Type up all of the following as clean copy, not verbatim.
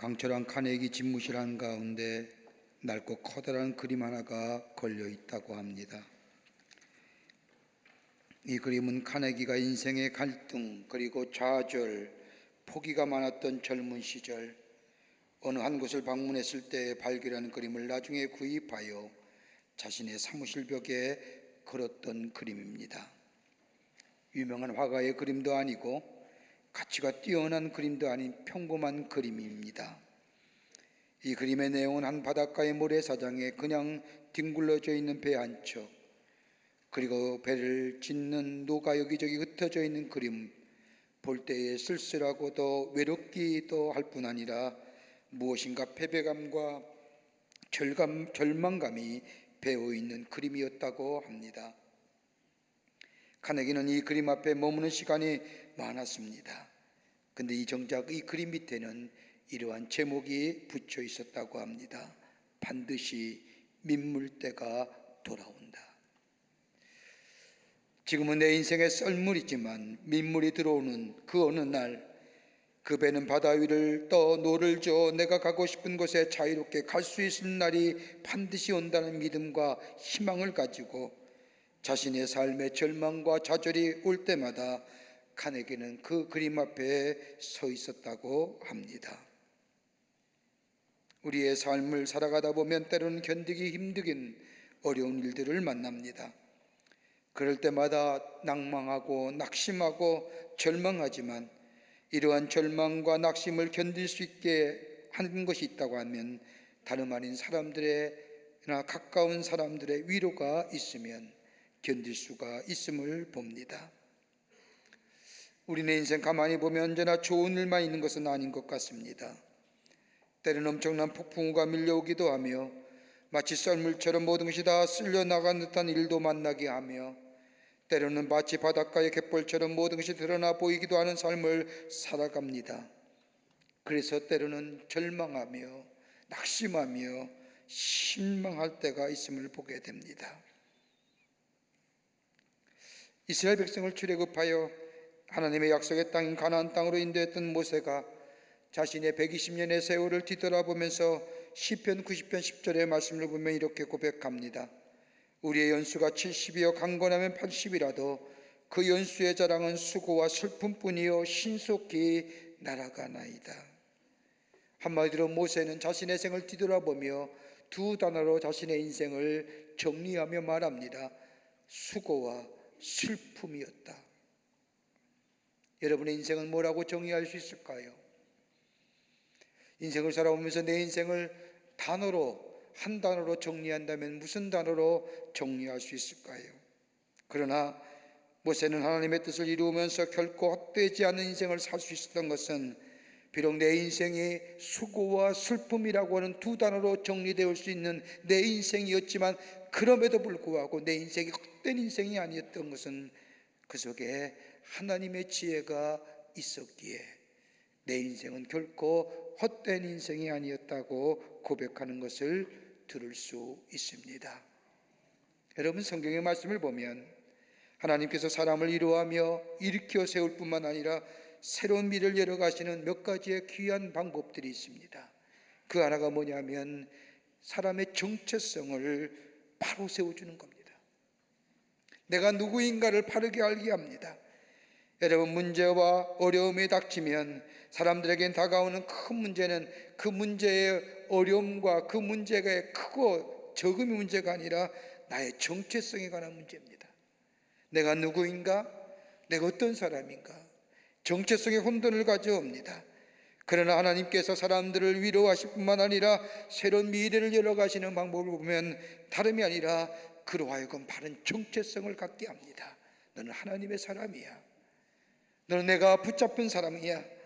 강철한 카네기 집무실 한가운데 낡고 커다란 그림 하나가 걸려 있다고 합니다. 이 그림은 카네기가 인생의 갈등 그리고 좌절, 포기가 많았던 젊은 시절 어느 한 곳을 방문했을 때 발견한 그림을 나중에 구입하여 자신의 사무실 벽에 걸었던 그림입니다. 유명한 화가의 그림도 아니고 가치가 뛰어난 그림도 아닌 평범한 그림입니다. 이 그림의 내용은 한 바닷가의 모래사장에 그냥 뒹굴러져 있는 배 한 척, 그리고 배를 짓는 노가 여기저기 흩어져 있는 그림, 볼 때에 쓸쓸하고도 외롭기도 할 뿐 아니라 무엇인가 패배감과 절망감이 배어있는 그림이었다고 합니다. 카네기는 이 그림 앞에 머무는 시간이 많았습니다. 근데 정작 이 그림 밑에는 이러한 제목이 붙여 있었다고 합니다. 반드시 민물때가 돌아온다. 지금은 내 인생에 썰물이지만 민물이 들어오는 그 어느 날 그 배는 바다 위를 떠 노를 저어 내가 가고 싶은 곳에 자유롭게 갈 수 있는 날이 반드시 온다는 믿음과 희망을 가지고 자신의 삶의 절망과 좌절이 올 때마다 카네기는 그 그림 앞에 서 있었다고 합니다. 우리의 삶을 살아가다 보면 때로는 견디기 힘든 어려운 일들을 만납니다. 그럴 때마다 낭망하고 낙심하고 절망하지만 이러한 절망과 낙심을 견딜 수 있게 하는 것이 있다고 하면 다름 아닌 사람들이나 가까운 사람들의 위로가 있으면 견딜 수가 있음을 봅니다. 우리네 인생 가만히 보면 언제나 좋은 일만 있는 것은 아닌 것 같습니다. 때로는 엄청난 폭풍우가 밀려오기도 하며 마치 썰물처럼 모든 것이 다 쓸려나간 듯한 일도 만나게 하며 때로는 마치 바닷가의 갯벌처럼 모든 것이 드러나 보이기도 하는 삶을 살아갑니다. 그래서 때로는 절망하며 낙심하며 실망할 때가 있음을 보게 됩니다. 이스라엘 백성을 출애굽하여 하나님의 약속의 땅인 가나안 땅으로 인도했던 모세가 자신의 120년의 세월을 뒤돌아보면서 시편 90편 10절의 말씀을 보면 이렇게 고백합니다. 우리의 연수가 70이요 강건하면 80이라도 그 연수의 자랑은 수고와 슬픔뿐이요 신속히 날아가나이다. 한마디로 모세는 자신의 생을 뒤돌아보며 두 단어로 자신의 인생을 정리하며 말합니다. 수고와 슬픔이었다. 여러분의 인생은 뭐라고 정의할 수 있을까요? 인생을 살아오면서 내 인생을 한 단어로 정리한다면 무슨 단어로 정리할 수 있을까요? 그러나 모세는 하나님의 뜻을 이루면서 결코 헛되지 않은 인생을 살 수 있었던 것은 비록 내 인생이 수고와 슬픔이라고 하는 두 단어로 정리되어 수 있는 내 인생이었지만 그럼에도 불구하고 내 인생이 헛된 인생이 아니었던 것은 그 속에 하나님의 지혜가 있었기에 내 인생은 결코 헛된 인생이 아니었다고 고백하는 것을 들을 수 있습니다. 여러분, 성경의 말씀을 보면 하나님께서 사람을 이루하며 일으켜 세울 뿐만 아니라 새로운 미래를 열어가시는 몇 가지의 귀한 방법들이 있습니다. 그 하나가 뭐냐면 사람의 정체성을 바로 세워주는 겁니다. 내가 누구인가를 바르게 알게 합니다. 여러분, 문제와 어려움이 닥치면 사람들에겐 다가오는 큰 문제는 그 문제의 어려움과 그 문제가 크고 적음이 문제가 아니라 나의 정체성에 관한 문제입니다. 내가 누구인가? 내가 어떤 사람인가? 정체성의 혼돈을 가져옵니다. 그러나 하나님께서 사람들을 위로하실 뿐만 아니라 새로운 미래를 열어가시는 방법을 보면 다름이 아니라 그로 하여금 바른 정체성을 갖게 합니다. 너는 하나님의 사람이야. 너는 내가 붙잡힌 사람이야.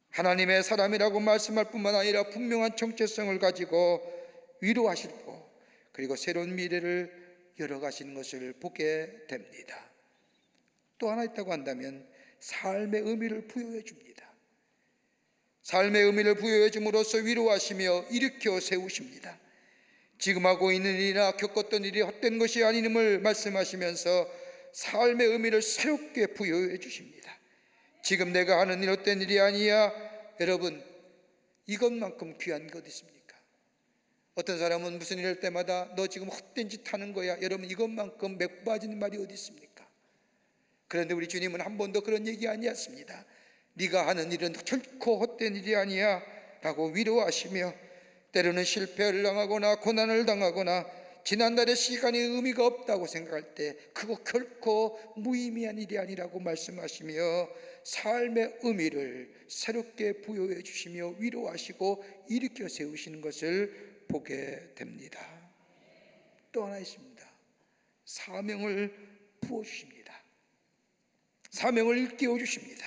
하나님의 사람이라고 말씀할 뿐만 아니라 분명한 정체성을 가지고 위로하시고 그리고 새로운 미래를 열어가시는 것을 보게 됩니다. 또 하나 있다고 한다면 삶의 의미를 부여해 줍니다. 삶의 의미를 부여해 줌으로써 위로하시며 일으켜 세우십니다. 지금 하고 있는 일이나 겪었던 일이 헛된 것이 아님을 말씀하시면서 삶의 의미를 새롭게 부여해 주십니다. 지금 내가 하는 일 헛된 일이 아니야. 여러분, 이것만큼 귀한 게 어디 있습니까? 어떤 사람은 무슨 일 할 때마다 너 지금 헛된 짓 하는 거야. 여러분, 이것만큼 맥 빠지는 말이 어디 있습니까? 그런데 우리 주님은 한 번도 그런 얘기 아니었습니다. 네가 하는 일은 결코 헛된 일이 아니야 라고 위로하시며, 때로는 실패를 당하거나 고난을 당하거나 지난날의 시간이 의미가 없다고 생각할 때 그거 결코 무의미한 일이 아니라고 말씀하시며 삶의 의미를 새롭게 부여해 주시며 위로하시고 일으켜 세우시는 것을 보게 됩니다. 또 하나 있습니다. 사명을 부어주십니다. 사명을 일깨워 주십니다.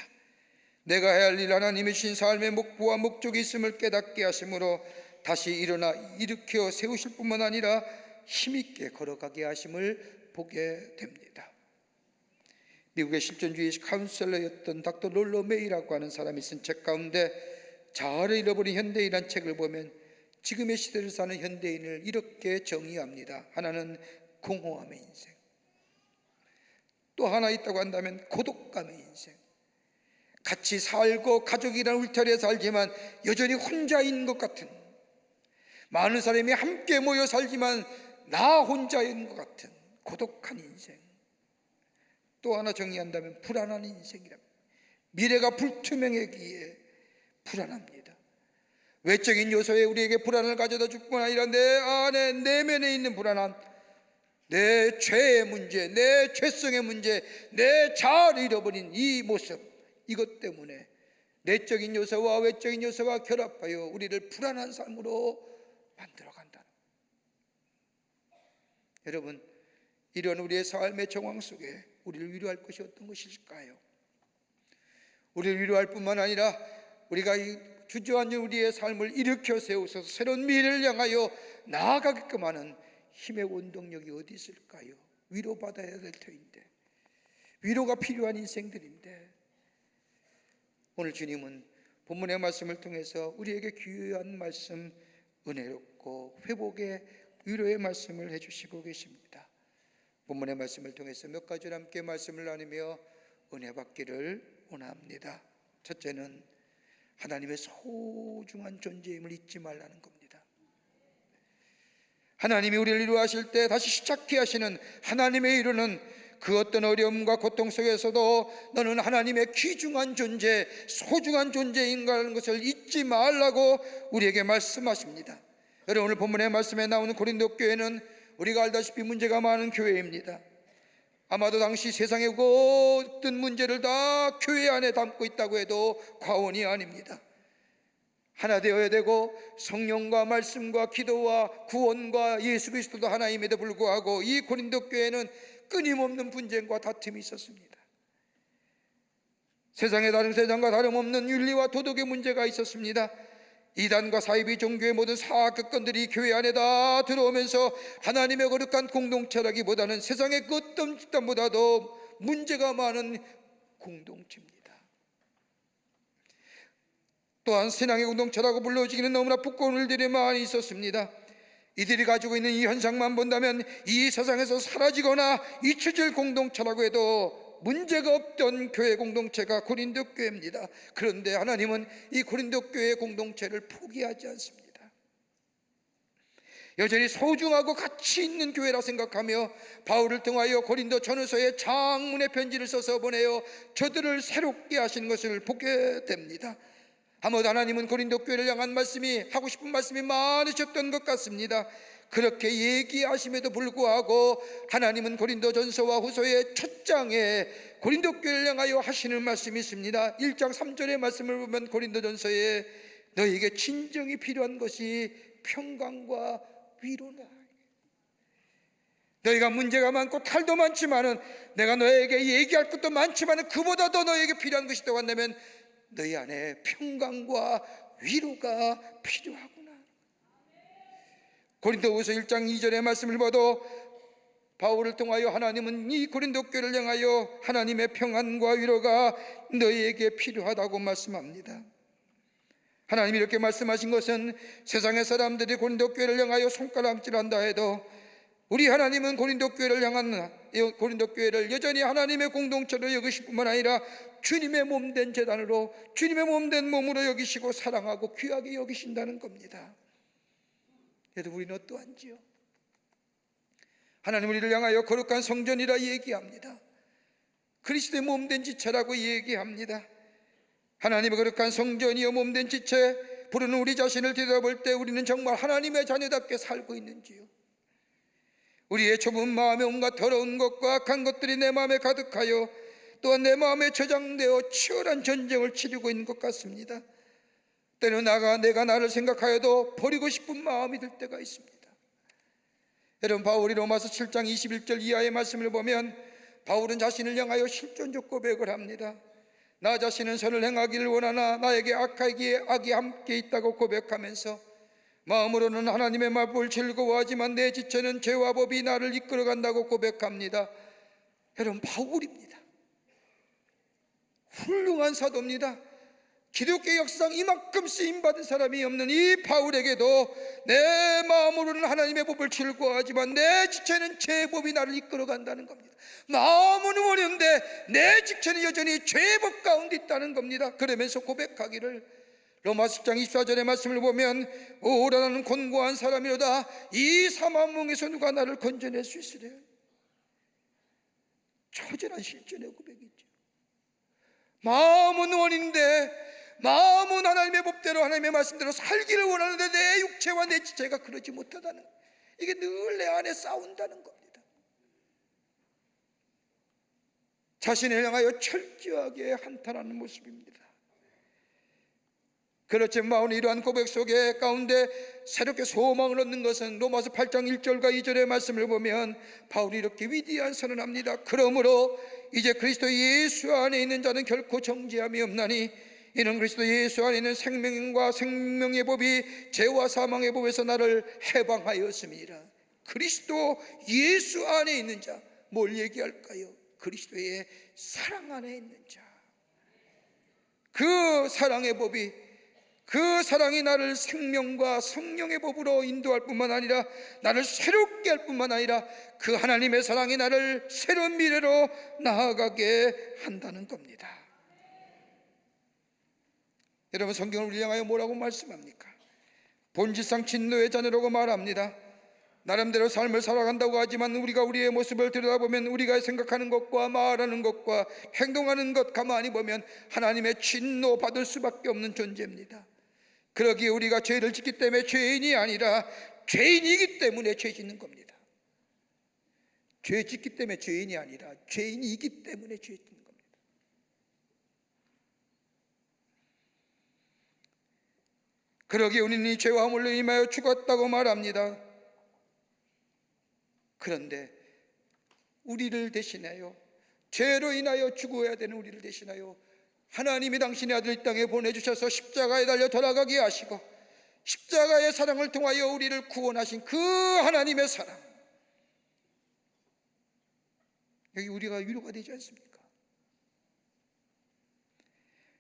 내가 해야 할 일, 하나님의 신 삶의 목표와 목적이 있음을 깨닫게 하심으로 다시 일어나 일으켜 세우실 뿐만 아니라 힘있게 걸어가게 하심을 보게 됩니다. 미국의 실존주의 카운셀러였던 닥터 롤러 메이라고 하는 사람이 쓴 책 가운데 자아를 잃어버린 현대인이라는 책을 보면 지금의 시대를 사는 현대인을 이렇게 정의합니다. 하나는 공허함의 인생, 또 하나 있다고 한다면 고독감의 인생. 같이 살고 가족이라는 울타리에 살지만 여전히 혼자인 것 같은, 많은 사람이 함께 모여 살지만 나 혼자인 것 같은 고독한 인생. 또 하나 정의한다면 불안한 인생이랍니다. 미래가 불투명하기에 불안합니다. 외적인 요소에 우리에게 불안을 가져다 줄 뿐 아니라 내 안에 내면에 있는 불안함, 내 죄의 문제, 내 죄성의 문제, 내 자아를 잃어버린 이 모습, 이것 때문에 내적인 요소와 외적인 요소가 결합하여 우리를 불안한 삶으로 만들어간다. 여러분, 이런 우리의 삶의 정황 속에 우리를 위로할 것이 어떤 것일까요? 우리를 위로할 뿐만 아니라 우리가 이 주저앉은 우리의 삶을 일으켜 세우셔서 새로운 미래를 향하여 나아가게끔 하는 힘의 원동력이 어디 있을까요? 위로받아야 될 터인데, 위로가 필요한 인생들인데, 오늘 주님은 본문의 말씀을 통해서 우리에게 귀한 말씀, 은혜롭고 회복의 위로의 말씀을 해주시고 계십니다. 본문의 말씀을 통해서 몇 가지를 함께 말씀을 나누며 은혜 받기를 원합니다. 첫째는 하나님의 소중한 존재임을 잊지 말라는 겁니다. 하나님이 우리를 위로하실 때 다시 시작해 하시는 하나님의 위로는 그 어떤 어려움과 고통 속에서도 너는 하나님의 귀중한 존재, 소중한 존재인가라는 것을 잊지 말라고 우리에게 말씀하십니다. 여러분, 오늘 본문의 말씀에 나오는 고린도 교회는 우리가 알다시피 문제가 많은 교회입니다. 아마도 당시 세상의 모든 문제를 다 교회 안에 담고 있다고 해도 과언이 아닙니다. 하나 되어야 되고 성령과 말씀과 기도와 구원과 예수 그리스도도 하나임에도 불구하고 이 고린도 교회는 끊임없는 분쟁과 다툼이 있었습니다. 세상의 다른 세상과 다름없는 윤리와 도덕의 문제가 있었습니다. 이단과 사이비 종교의 모든 사악건들이 교회 안에 다 들어오면서 하나님의 거룩한 공동체라기보다는 세상의 그 어떤 집단보다도 문제가 많은 공동체입니다. 또한 신앙의 공동체라고 불러지기는 너무나 부끄러운 일들이 많이 있었습니다. 이들이 가지고 있는 이 현상만 본다면 이 세상에서 사라지거나 잊혀질 공동체라고 해도 문제가 없던 교회 공동체가 고린도 교회입니다. 그런데 하나님은 이 고린도 교회 공동체를 포기하지 않습니다. 여전히 소중하고 가치 있는 교회라 생각하며 바울을 통하여 고린도 전후서에 장문의 편지를 써서 보내어 저들을 새롭게 하신 것을 보게 됩니다. 아마도 하나님은 고린도 교회를 향한 말씀이, 하고 싶은 말씀이 많으셨던 것 같습니다. 그렇게 얘기하심에도 불구하고 하나님은 고린도 전서와 후서의 첫 장에 고린도 교회를 향하여 하시는 말씀이 있습니다. 1장 3절의 말씀을 보면 고린도 전서에 너에게 진정이 필요한 것이 평강과 위로다. 너희가 문제가 많고 탈도 많지만은, 내가 너에게 얘기할 것도 많지만은 그보다 더 너에게 필요한 것이 있다고 한다면 너희 안에 평강과 위로가 필요하구나. 고린도후서 1장 2절의 말씀을 봐도 바울을 통하여 하나님은 이 고린도 교회를 향하여 하나님의 평안과 위로가 너희에게 필요하다고 말씀합니다. 하나님이 이렇게 말씀하신 것은 세상의 사람들이 고린도 교회를 향하여 손가락질한다 해도 우리 하나님은 고린도 교회를 여전히 하나님의 공동체로 여기실 뿐만 아니라 주님의 몸된 제단으로, 주님의 몸된 몸으로 여기시고 사랑하고 귀하게 여기신다는 겁니다. 그래도 우리는 어떠한지요? 하나님 우리를 향하여 거룩한 성전이라 얘기합니다. 그리스도의 몸된 지체라고 얘기합니다. 하나님의 거룩한 성전이여 몸된 지체 부르는 우리 자신을 들여다볼 때 우리는 정말 하나님의 자녀답게 살고 있는지요? 우리의 좁은 마음에 온갖 더러운 것과 악한 것들이 내 마음에 가득하여 또한 내 마음에 저장되어 치열한 전쟁을 치르고 있는 것 같습니다. 때로 내가 나를 생각하여도 버리고 싶은 마음이 들 때가 있습니다. 여러분, 바울이 로마서 7장 21절 이하의 말씀을 보면 바울은 자신을 향하여 실존적 고백을 합니다. 나 자신은 선을 행하기를 원하나 나에게 악하기에 악이 함께 있다고 고백하면서 마음으로는 하나님의 말씀을 즐거워하지만 내 지체는 죄와 법이 나를 이끌어간다고 고백합니다. 여러분, 바울입니다. 훌륭한 사도입니다. 기독교 역사상 이만큼 쓰임받은 사람이 없는 이 바울에게도 내 마음으로는 하나님의 법을 즐거워하지만 내 지체는 죄의 법이 나를 이끌어간다는 겁니다. 마음은 원했는데 내 지체는 여전히 죄의 법 가운데 있다는 겁니다. 그러면서 고백하기를, 로마서 10장 24절의 말씀을 보면 오라 나는 곤고한 사람이로다 이 사망몽에서 누가 나를 건져낼 수 있으랴. 처절한 실존의 고백이죠. 마음은 원인데, 마음은 하나님의 법대로 하나님의 말씀대로 살기를 원하는데 내 육체와 내 지체가 그러지 못하다는, 이게 늘 내 안에 싸운다는 겁니다. 자신을 향하여 철저하게 한탄하는 모습입니다. 그렇지만 바울은 이러한 고백 속에 가운데 새롭게 소망을 얻는 것은 로마서 8장 1절과 2절의 말씀을 보면 바울이 이렇게 위대한 선언합니다. 그러므로 이제 그리스도 예수 안에 있는 자는 결코 정죄함이 없나니 이는 그리스도 예수 안에 있는 생명과 생명의 법이 죄와 사망의 법에서 나를 해방하였음이라. 그리스도 예수 안에 있는 자, 뭘 얘기할까요? 그리스도의 사랑 안에 있는 자. 그 사랑의 법이, 그 사랑이 나를 생명과 성령의 법으로 인도할 뿐만 아니라 나를 새롭게 할 뿐만 아니라 그 하나님의 사랑이 나를 새로운 미래로 나아가게 한다는 겁니다. 여러분, 성경을 우리 향하여 뭐라고 말씀합니까? 본질상 진노의 자녀라고 말합니다. 나름대로 삶을 살아간다고 하지만 우리가 우리의 모습을 들여다보면 우리가 생각하는 것과 말하는 것과 행동하는 것 가만히 보면 하나님의 진노받을 수밖에 없는 존재입니다. 그러기에 우리가 죄를 짓기 때문에 죄인이 아니라 죄인이기 때문에 죄 짓는 겁니다. 죄 짓기 때문에 죄인이 아니라 죄인이기 때문에 죄 짓는 겁니다. 그러기에 우리는 이 죄와 함을 인하여 죽었다고 말합니다. 그런데 우리를 대신하여, 죄로 인하여 죽어야 되는 우리를 대신하여 하나님이 당신의 아들 이 땅에 보내주셔서 십자가에 달려 돌아가게 하시고 십자가의 사랑을 통하여 우리를 구원하신 그 하나님의 사랑, 여기 우리가 위로가 되지 않습니까?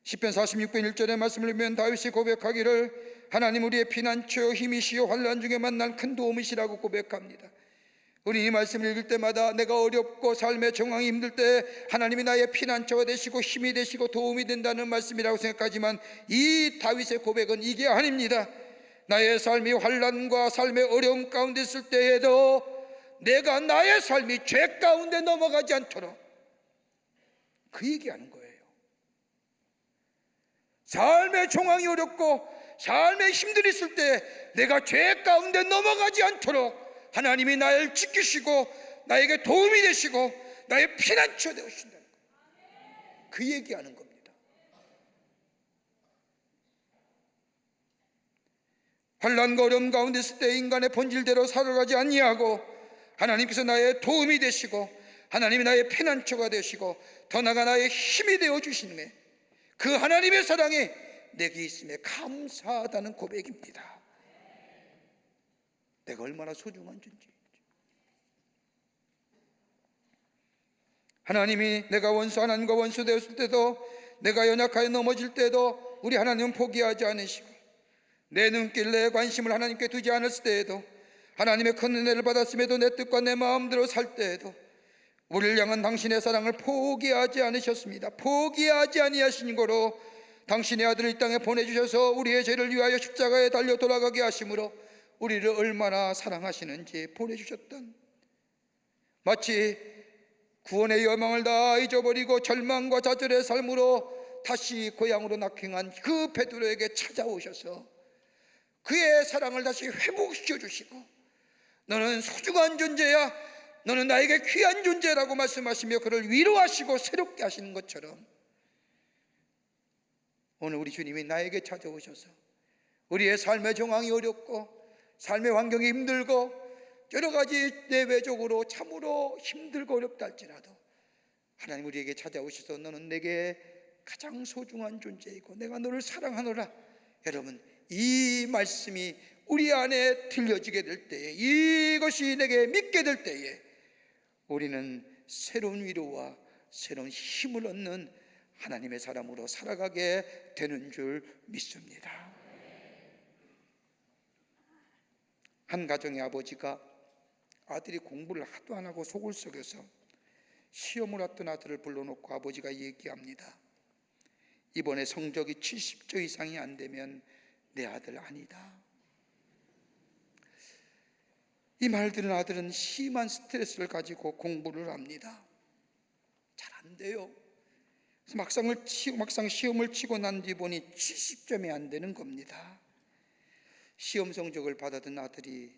시편 46편 1절의 말씀을 보면 다윗이 고백하기를 하나님 우리의 피난처 힘이시여 환난 중에 만난 큰 도움이시라고 고백합니다. 우리 이 말씀을 읽을 때마다 내가 어렵고 삶의 정황이 힘들 때 하나님이 나의 피난처가 되시고 힘이 되시고 도움이 된다는 말씀이라고 생각하지만 이 다윗의 고백은 이게 아닙니다. 나의 삶이 환난과 삶의 어려움 가운데 있을 때에도 내가 나의 삶이 죄 가운데 넘어가지 않도록, 그 얘기하는 거예요. 삶의 정황이 어렵고 삶의 힘들이 있을 때 내가 죄 가운데 넘어가지 않도록 하나님이 나를 지키시고 나에게 도움이 되시고 나의 피난처 되신다는 거예요. 그 얘기하는 겁니다. 환난과 어려움 가운데 있을 때 인간의 본질대로 살아가지 아니하고 하나님께서 나의 도움이 되시고 하나님이 나의 피난처가 되시고 더 나아가 나의 힘이 되어주시는 그 하나님의 사랑이 내게 있음에 감사하다는 고백입니다. 내가 얼마나 소중한 존재인지. 하나님이 내가 하나님과 원수 되었을 때도, 내가 연약하여 넘어질 때도 우리 하나님은 포기하지 않으시고 내 눈길 내 관심을 하나님께 두지 않았을 때에도, 하나님의 큰 은혜를 받았음에도 내 뜻과 내 마음대로 살 때에도 우리를 향한 당신의 사랑을 포기하지 않으셨습니다. 포기하지 아니하신 거로 당신의 아들을 이 땅에 보내주셔서 우리의 죄를 위하여 십자가에 달려 돌아가게 하심으로 우리를 얼마나 사랑하시는지 보내주셨던, 마치 구원의 여망을 다 잊어버리고 절망과 좌절의 삶으로 다시 고향으로 낙행한 그 베드로에게 찾아오셔서 그의 사랑을 다시 회복시켜 주시고, 너는 소중한 존재야, 너는 나에게 귀한 존재라고 말씀하시며 그를 위로하시고 새롭게 하시는 것처럼, 오늘 우리 주님이 나에게 찾아오셔서 우리의 삶의 정황이 어렵고 삶의 환경이 힘들고 여러 가지 내외적으로 참으로 힘들고 어렵다 할지라도 하나님 우리에게 찾아오셔서 너는 내게 가장 소중한 존재이고 내가 너를 사랑하노라. 여러분, 이 말씀이 우리 안에 들려지게 될 때에, 이것이 내게 믿게 될 때에 우리는 새로운 위로와 새로운 힘을 얻는 하나님의 사람으로 살아가게 되는 줄 믿습니다. 한 가정의 아버지가 아들이 공부를 하도 안 하고 속을 썩여서 시험을 왔던 아들을 불러놓고 아버지가 얘기합니다. 이번에 성적이 70점 이상이 안 되면 내 아들 아니다. 이 말 들은 아들은 심한 스트레스를 가지고 공부를 합니다. 잘 안 돼요. 그래서 막상 시험을 치고 난 뒤 보니 70점이 안 되는 겁니다. 시험 성적을 받아든 아들이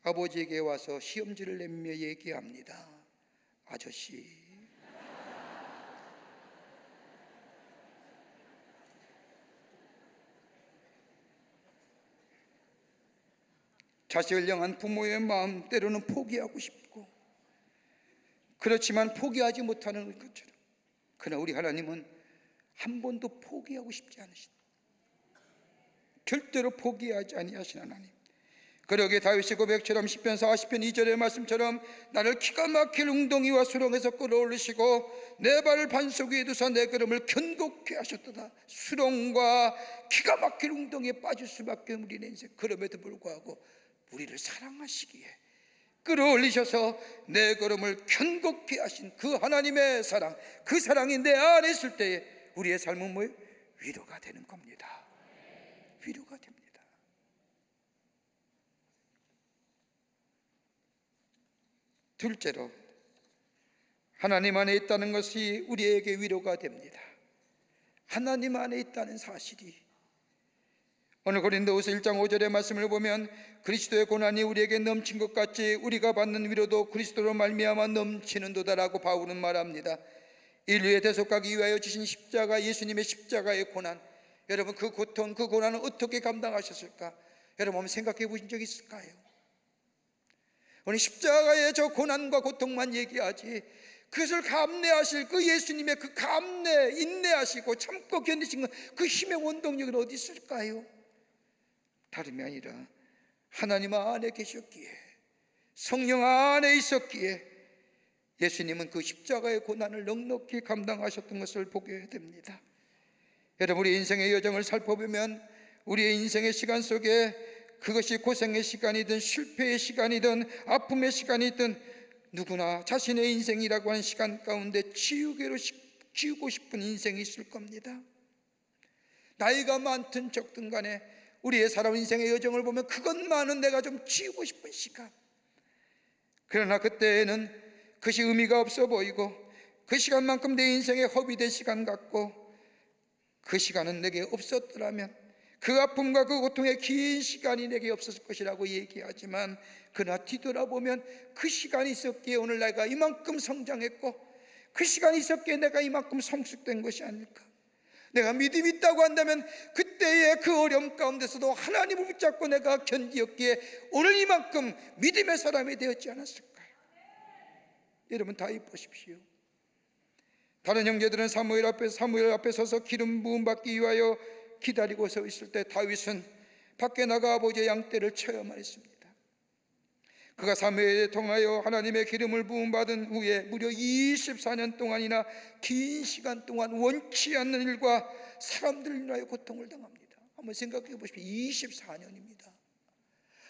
아버지에게 와서 시험지를 내밀며 얘기합니다. 아저씨, 자식을 향한 부모의 마음 때로는 포기하고 싶고 그렇지만 포기하지 못하는 것처럼, 그러나 우리 하나님은 한 번도 포기하고 싶지 않으신, 절대로 포기하지 아니하신 하나님. 그러기에 다윗의 고백처럼 시편 40편 2절의 말씀처럼 나를 기가 막힐 웅덩이와 수렁에서 끌어올리시고 내 발을 반석 위에 두사 내 걸음을 견고케 하셨도다. 수렁과 기가 막힐 웅덩이에 빠질 수밖에 없는 우리의 인생, 그럼에도 불구하고 우리를 사랑하시기에 끌어올리셔서 내 걸음을 견고케 하신 그 하나님의 사랑, 그 사랑이 내 안에 있을 때에 우리의 삶은 뭐예요? 위로가 되는 겁니다. 위로가 됩니다. 둘째로, 하나님 안에 있다는 것이 우리에게 위로가 됩니다. 하나님 안에 있다는 사실이, 오늘 고린도후서 1장 5절의 말씀을 보면 그리스도의 고난이 우리에게 넘친 것 같이 우리가 받는 위로도 그리스도로 말미암아 넘치는도다라고 바울은 말합니다. 인류의 대속하기 위하여 주신 십자가, 예수님의 십자가의 고난, 여러분 그 고통, 그 고난을 어떻게 감당하셨을까? 여러분 한번 생각해 보신 적 있을까요? 오늘 십자가의 저 고난과 고통만 얘기하지 그것을 감내하실 그 예수님의 그 감내, 인내하시고 참고 견디신 그 힘의 원동력은 어디 있을까요? 다름이 아니라 하나님 안에 계셨기에, 성령 안에 있었기에 예수님은 그 십자가의 고난을 넉넉히 감당하셨던 것을 보게 됩니다. 여러분, 우리 인생의 여정을 살펴보면 우리의 인생의 시간 속에 그것이 고생의 시간이든 실패의 시간이든 아픔의 시간이든 누구나 자신의 인생이라고 하는 시간 가운데 지우고 싶은 인생이 있을 겁니다. 나이가 많든 적든 간에 우리의 살아온 인생의 여정을 보면 그것만은 내가 좀 지우고 싶은 시간, 그러나 그때에는 그것이 의미가 없어 보이고 그 시간만큼 내 인생의 허비된 시간 같고 그 시간은 내게 없었더라면, 그 아픔과 그 고통의 긴 시간이 내게 없었을 것이라고 얘기하지만 그러나 뒤돌아보면 그 시간이 있었기에 오늘 내가 이만큼 성장했고 그 시간이 있었기에 내가 이만큼 성숙된 것이 아닐까. 내가 믿음이 있다고 한다면 그때의 그 어려움 가운데서도 하나님을 붙잡고 내가 견디었기에 오늘 이만큼 믿음의 사람이 되었지 않았을까요? 여러분 다윗 보십시오. 다른 형제들은 사무엘 앞에 서서 기름 부음 받기 위하여 기다리고 서 있을 때 다윗은 밖에 나가 아버지의 양떼를 쳐야만 했습니다. 그가 사무엘에 통하여 하나님의 기름을 부음받은 후에 무려 24년 동안이나 긴 시간 동안 원치 않는 일과 사람들을 인하여 고통을 당합니다. 한번 생각해 보십시오. 24년입니다.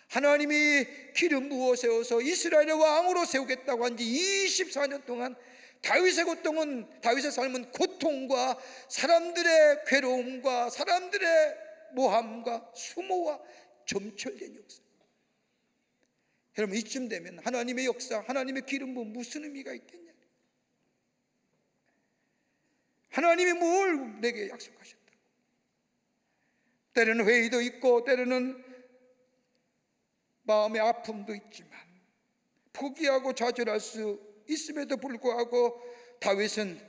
하나님이 기름 부어 세워서 이스라엘의 왕으로 세우겠다고 한 지 24년 동안 다윗의 삶은 고통과 사람들의 괴로움과 사람들의 모함과 수모와 점철된 역사. 여러분, 이쯤 되면 하나님의 역사, 하나님의 기름 부음 무슨 의미가 있겠냐? 하나님이 뭘 내게 약속하셨다? 때로는 회의도 있고 때로는 마음의 아픔도 있지만 포기하고 좌절할 수 있음에도 불구하고 다윗은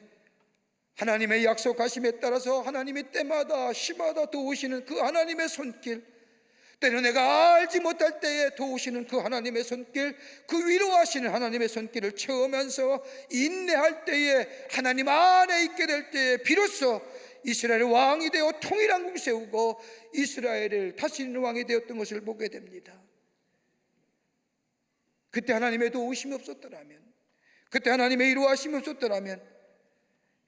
하나님의 약속하심에 따라서 하나님이 때마다 시마다 도우시는 그 하나님의 손길, 때로 내가 알지 못할 때에 도우시는 그 하나님의 손길, 그 위로하시는 하나님의 손길을 체험하면서 인내할 때에, 하나님 안에 있게 될 때에 비로소 이스라엘의 왕이 되어 통일한국을 세우고 이스라엘을 다스리는 왕이 되었던 것을 보게 됩니다. 그때 하나님의 도우심이 없었더라면, 그때 하나님의 위로하심이 없었더라면,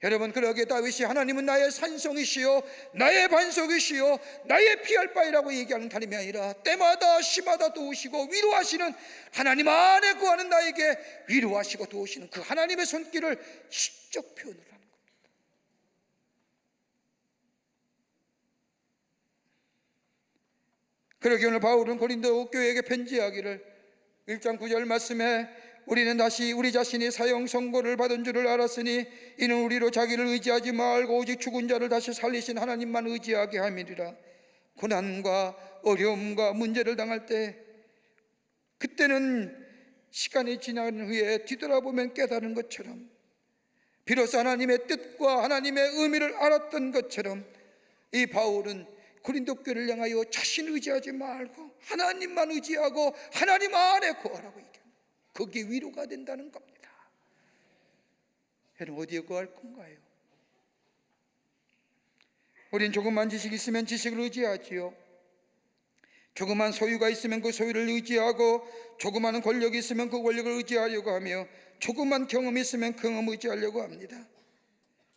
여러분, 그러기에 다윗이 하나님은 나의 산성이시요 나의 반석이시요 나의 피할 바위라고 얘기하는 하나님이 아니라 때마다 시마다 도우시고 위로하시는, 하나님 안에 구하는 나에게 위로하시고 도우시는 그 하나님의 손길을 시적 표현을 하는 겁니다. 그러기에 오늘 바울은 고린도 교회에게 편지하기를 1장 9절 말씀에 우리는 다시 우리 자신이 사형 선고를 받은 줄을 알았으니 이는 우리로 자기를 의지하지 말고 오직 죽은 자를 다시 살리신 하나님만 의지하게 함이리라. 고난과 어려움과 문제를 당할 때, 그때는 시간이 지난 후에 뒤돌아보면 깨달은 것처럼, 비로소 하나님의 뜻과 하나님의 의미를 알았던 것처럼, 이 바울은 고린도 교회를 향하여 자신을 의지하지 말고 하나님만 의지하고 하나님 안에 구하라고 얘기합니다. 거기에 위로가 된다는 겁니다. 여러분, 어디에 구할 건가요? 우린 조금만 지식이 있으면 지식을 의지하지요. 조그만 소유가 있으면 그 소유를 의지하고, 조그마한 권력이 있으면 그 권력을 의지하려고 하며, 조그만 경험이 있으면 경험을 의지하려고 합니다.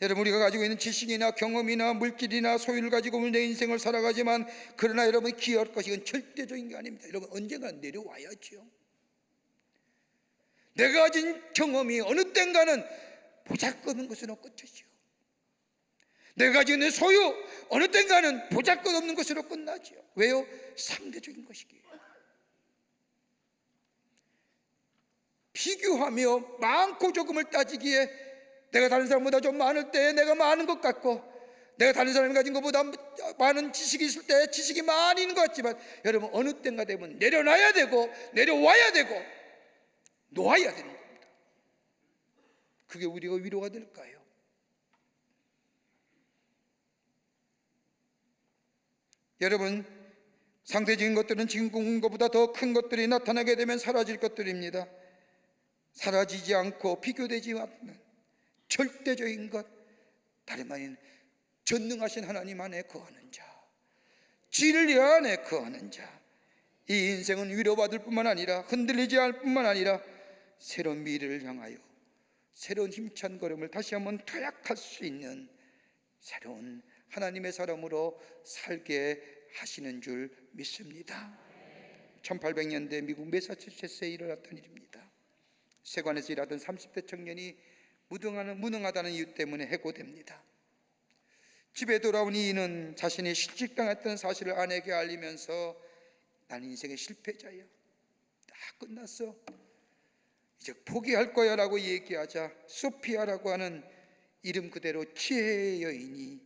여러분, 우리가 가지고 있는 지식이나 경험이나 물질이나 소유를 가지고 오늘 내 인생을 살아가지만, 그러나 여러분, 기여할 것이 이건 절대적인 게 아닙니다. 여러분, 언젠가 내려와야죠. 내가 가진 경험이 어느 땐가는 보잘것없는 것으로 끝이죠. 내가 가지고 있는 소유 어느 땐가는 보잘것없는 것으로 끝나죠. 왜요? 상대적인 것이기에. 비교하며 많고 조금을 따지기에, 내가 다른 사람보다 좀 많을 때 내가 많은 것 같고, 내가 다른 사람이 가진 것보다 많은 지식이 있을 때 지식이 많이 있는 것 같지만, 여러분, 어느 때인가 되면 내려놔야 되고 내려와야 되고 놓아야 되는 겁니다. 그게 우리가 위로가 될까요? 여러분, 상대적인 것들은 지금 꾸는 것보다 더 큰 것들이 나타나게 되면 사라질 것들입니다. 사라지지 않고 비교되지 않는 절대적인 것, 다름 아닌 전능하신 하나님 안에 거하는 자, 진리 안에 거하는 자, 이 인생은 위로받을 뿐만 아니라 흔들리지 않을 뿐만 아니라 새로운 미래를 향하여 새로운 힘찬 걸음을 다시 한번 도약할 수 있는 새로운 하나님의 사람으로 살게 하시는 줄 믿습니다. 1800년대 미국 매사추세츠에 일어났던 일입니다. 세관에서 일하던 30대 청년이 무능하다는 이유 때문에 해고됩니다. 집에 돌아온 이는 자신이 실직당했던 사실을 아내에게 알리면서 나는 인생의 실패자야, 다 끝났어, 이제 포기할 거야 라고 얘기하자 소피아라고 하는 이름 그대로 지혜의 여인이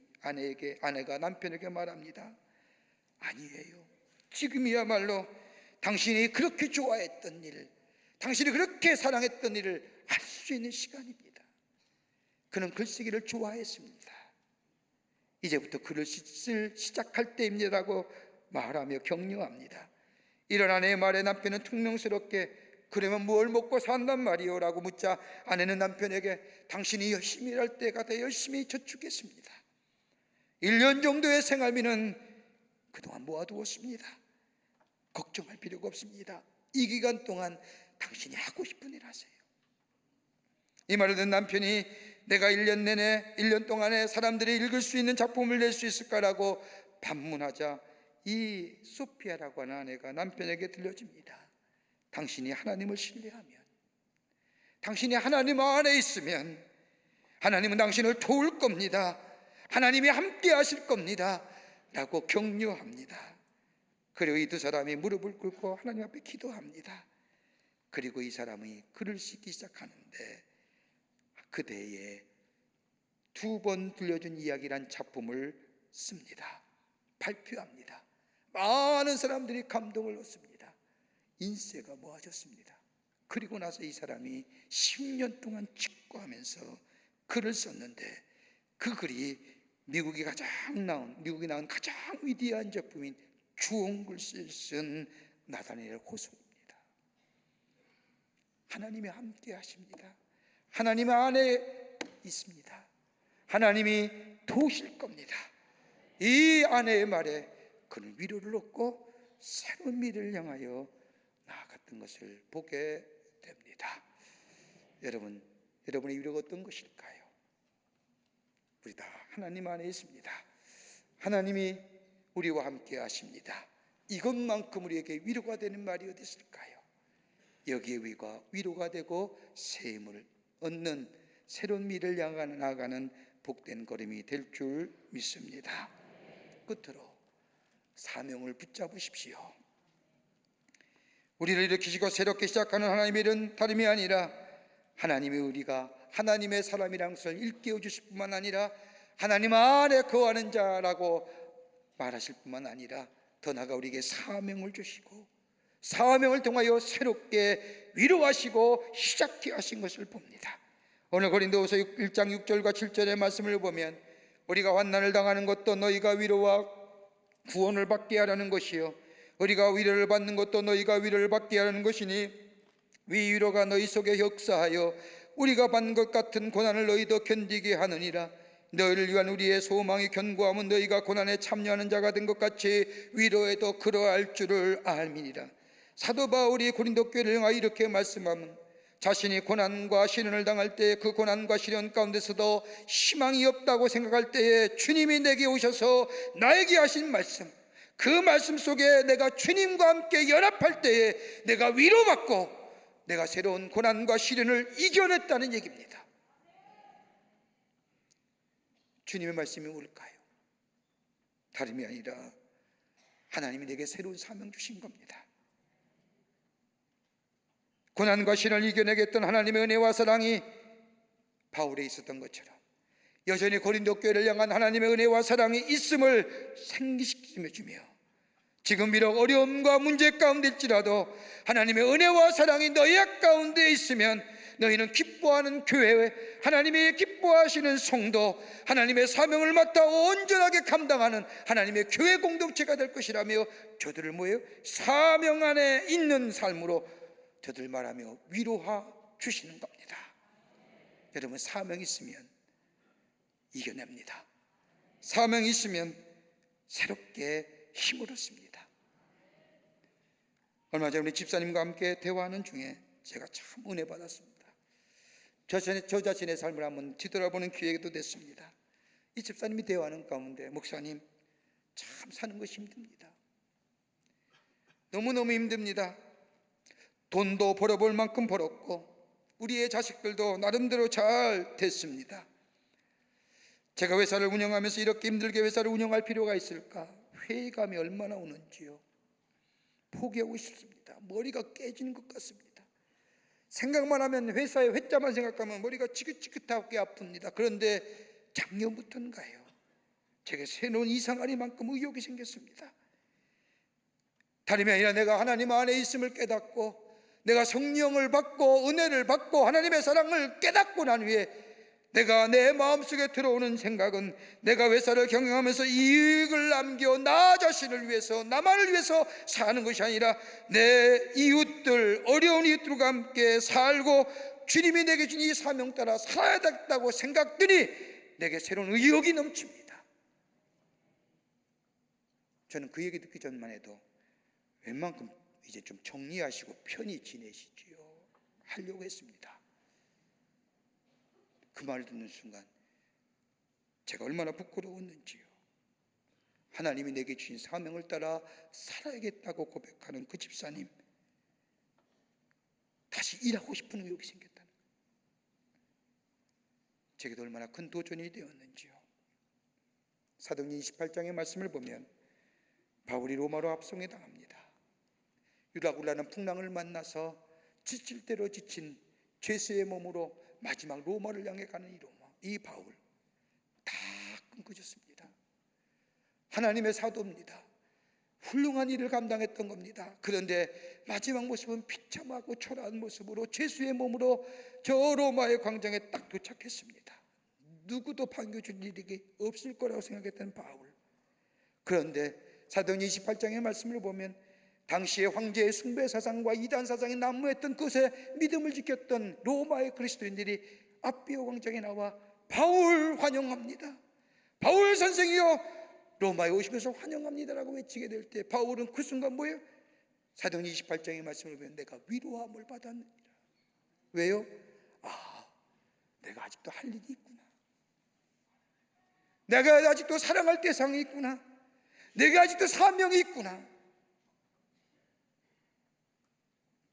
아내가 남편에게 말합니다. 아니에요, 지금이야말로 당신이 그렇게 좋아했던 일, 당신이 그렇게 사랑했던 일을 할 수 있는 시간입니다. 그는 글쓰기를 좋아했습니다. 이제부터 글을 쓸 시작할 때입니다라고 말하며 격려합니다. 이런 아내의 말에 남편은 퉁명스럽게 그러면 뭘 먹고 산단 말이요? 라고 묻자 아내는 남편에게 당신이 열심히 일할 때가 돼 열심히 저축했습니다. 1년 정도의 생활비는 그동안 모아두었습니다. 걱정할 필요가 없습니다. 이 기간 동안 당신이 하고 싶은 일 하세요. 이 말을 듣는 남편이 내가 1년 동안에 사람들이 읽을 수 있는 작품을 낼 수 있을까라고 반문하자 이 소피아라고 하는 아내가 남편에게 들려줍니다. 당신이 하나님을 신뢰하면, 당신이 하나님 안에 있으면 하나님은 당신을 도울 겁니다. 하나님이 함께 하실 겁니다 라고 격려합니다. 그리고 이 두 사람이 무릎을 꿇고 하나님 앞에 기도합니다. 그리고 이 사람이 글을 씻기 시작하는데 그대에 두 번 들려준 이야기란 작품을 씁니다. 발표합니다. 많은 사람들이 감동을 얻습니다. 인쇄가 모아졌습니다. 그리고 나서 이 사람이 10년 동안 직구하면서 글을 썼는데 그 글이 미국이 나온 가장 위대한 작품인 주홍 글씨를 쓴 나다니엘 호소입니다. 하나님이 함께 하십니다. 하나님 안에 있습니다. 하나님이 도우실 겁니다. 이 아내의 말에 그는 위로를 얻고 새로운 미래를 향하여 나아갔던 것을 보게 됩니다. 여러분의 위로가 어떤 것일까요? 우리 다 하나님 안에 있습니다. 하나님이 우리와 함께 하십니다. 이것만큼 우리에게 위로가 되는 말이 어디 있을까요? 여기에 위로가 되고 새 힘을 얻는 새로운 미래를 향해 나아가는 복된 걸음이 될 줄 믿습니다. 끝으로 사명을 붙잡으십시오. 우리를 일으키시고 새롭게 시작하는 하나님의 일은 다름이 아니라 우리가 하나님의 사람이라는 것을 일깨워 주실 뿐만 아니라 하나님 안에 거하는 자라고 말하실 뿐만 아니라 더 나아가 우리에게 사명을 주시고 사명을 통하여 새롭게 위로하시고 시작해 하신 것을 봅니다. 오늘 고린도후서 1장 6절과 7절의 말씀을 보면 우리가 환난을 당하는 것도 너희가 위로와 구원을 받게 하라는 것이요 우리가 위로를 받는 것도 너희가 위로를 받게 하라는 것이니 위로가 너희 속에 역사하여 우리가 받는 것 같은 고난을 너희도 견디게 하느니라. 너희를 위한 우리의 소망이 견고함은 너희가 고난에 참여하는 자가 된 것 같이 위로에도 그러할 줄을 알미니라. 사도 바울이 고린도 교회를 향하여 이렇게 말씀하면 자신이 고난과 시련을 당할 때 그 고난과 시련 가운데서도 희망이 없다고 생각할 때에 주님이 내게 오셔서 나에게 하신 말씀, 그 말씀 속에 내가 주님과 함께 연합할 때에 내가 위로받고 내가 새로운 고난과 시련을 이겨냈다는 얘기입니다. 주님의 말씀이 뭘까요? 다름이 아니라 하나님이 내게 새로운 사명 주신 겁니다. 고난과 시련을 이겨내겠던 하나님의 은혜와 사랑이 바울에 있었던 것처럼 여전히 고린도 교회를 향한 하나님의 은혜와 사랑이 있음을 생기시켜 주며 지금 비록 어려움과 문제 가운데일지라도 하나님의 은혜와 사랑이 너희 가운데 있으면 너희는 기뻐하는 교회, 하나님이 기뻐하시는 성도, 하나님의 사명을 맡아 온전하게 감당하는 하나님의 교회 공동체가 될 것이라며 저들을 사명 안에 있는 삶으로 저들 말하며 위로하 주시는 겁니다. 여러분, 사명이 있으면 이겨냅니다. 사명이 있으면 새롭게 힘을 얻습니다. 얼마 전에 우리 집사님과 함께 대화하는 중에 제가 참 은혜 받았습니다. 저 자신의 삶을 한번 뒤돌아보는 기회도 됐습니다. 이 집사님이 대화하는 가운데 목사님, 참 사는 것이 힘듭니다. 너무너무 힘듭니다. 돈도 벌어볼 만큼 벌었고 우리의 자식들도 나름대로 잘 됐습니다. 제가 회사를 운영하면서 이렇게 힘들게 회사를 운영할 필요가 있을까? 회의감이 얼마나 오는지요. 포기하고 싶습니다. 머리가 깨지는 것 같습니다. 생각만 하면 회사의 회자만 생각하면 머리가 지긋지긋하게 아픕니다. 그런데 작년부터인가요? 제게 새로운 이상하리만큼 의욕이 생겼습니다. 다름이 아니라 내가 하나님 안에 있음을 깨닫고 내가 성령을 받고 은혜를 받고 하나님의 사랑을 깨닫고 난 후에 내가 내 마음속에 들어오는 생각은 내가 회사를 경영하면서 이익을 남겨 나 자신을 위해서 나만을 위해서 사는 것이 아니라 내 이웃들, 어려운 이웃들과 함께 살고 주님이 내게 준 이 사명 따라 살아야 되겠다고 생각들이 내게 새로운 의욕이 넘칩니다. 저는 그 얘기 듣기 전만 해도 웬만큼 이제 좀 정리하시고 편히 지내시지요 하려고 했습니다. 그 말을 듣는 순간 제가 얼마나 부끄러웠는지요. 하나님이 내게 주신 사명을 따라 살아야겠다고 고백하는 그 집사님, 다시 일하고 싶은 의욕이 생겼다는 거예요. 제게도 얼마나 큰 도전이 되었는지요. 사도행전 28장의 말씀을 보면 바울이 로마로 압송에 당합니다. 유라굴라는 풍랑을 만나서 지칠 대로 지친 죄수의 몸으로 마지막 로마를 향해 가는 이 바울, 다 끊겨졌습니다. 하나님의 사도입니다. 훌륭한 일을 감당했던 겁니다. 그런데 마지막 모습은 비참하고 초라한 모습으로 죄수의 몸으로 저 로마의 광장에 딱 도착했습니다. 누구도 반겨줄 일이 없을 거라고 생각했던 바울. 그런데 사도행전 28장의 말씀을 보면 당시에 황제의 숭배 사상과 이단 사상이 난무했던 그것에 믿음을 지켰던 로마의 그리스도인들이 아비오 광장에 나와 바울 환영합니다. 바울 선생이여 로마에 오신 것을 환영합니다라고 외치게 될 때 바울은 그 순간 뭐예요? 사도행전 28장의 말씀을 보면 내가 위로함을 받았느니라. 왜요? 내가 아직도 할 일이 있구나. 내가 아직도 사랑할 대상이 있구나. 내가 아직도 사명이 있구나.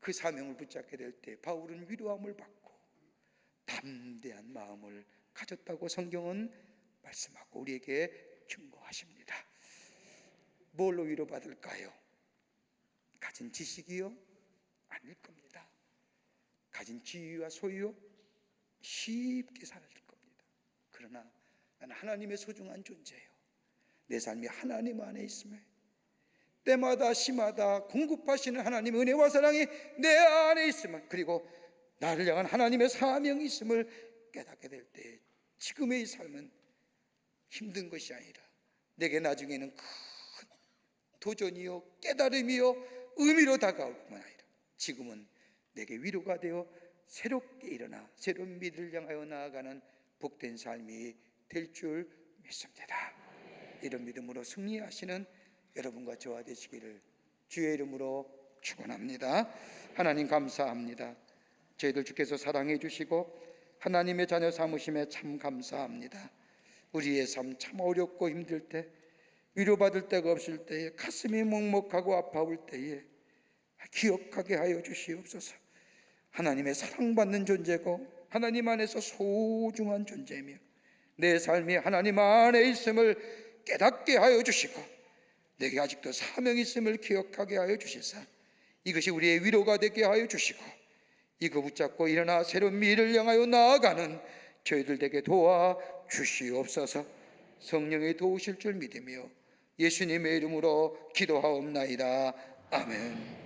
그 사명을 붙잡게 될 때 바울은 위로함을 받고 담대한 마음을 가졌다고 성경은 말씀하고 우리에게 증거하십니다. 뭘로 위로받을까요? 가진 지식이요? 아닐 겁니다. 가진 지위와 소유요? 쉽게 사라질 겁니다. 그러나 나는 하나님의 소중한 존재예요. 내 삶이 하나님 안에 있음을, 때마다 시마다 공급하시는 하나님의 은혜와 사랑이 내 안에 있음을, 그리고 나를 향한 하나님의 사명이 있음을 깨닫게 될 때 지금의 이 삶은 힘든 것이 아니라 내게 나중에는 큰 도전이요, 깨달음이요, 의미로 다가올 뿐만 아니라 지금은 내게 위로가 되어 새롭게 일어나 새로운 미래를 향하여 나아가는 복된 삶이 될 줄 믿습니다. 이런 믿음으로 승리하시는 여러분과 저와 되시기를 주의 이름으로 축원합니다. 하나님 감사합니다. 저희들 주께서 사랑해 주시고 하나님의 자녀 삼으심에 참 감사합니다. 우리의 삶 참 어렵고 힘들 때, 위로받을 데가 없을 때에, 가슴이 먹먹하고 아파올 때에 기억하게 하여 주시옵소서. 하나님의 사랑받는 존재고 하나님 안에서 소중한 존재며 내 삶이 하나님 안에 있음을 깨닫게 하여 주시고 내게 아직도 사명이 있음을 기억하게 하여 주시사 이것이 우리의 위로가 되게 하여 주시고 이거 붙잡고 일어나 새로운 미래를 향하여 나아가는 저희들 되게 도와 주시옵소서. 성령이 도우실 줄 믿으며 예수님의 이름으로 기도하옵나이다. 아멘.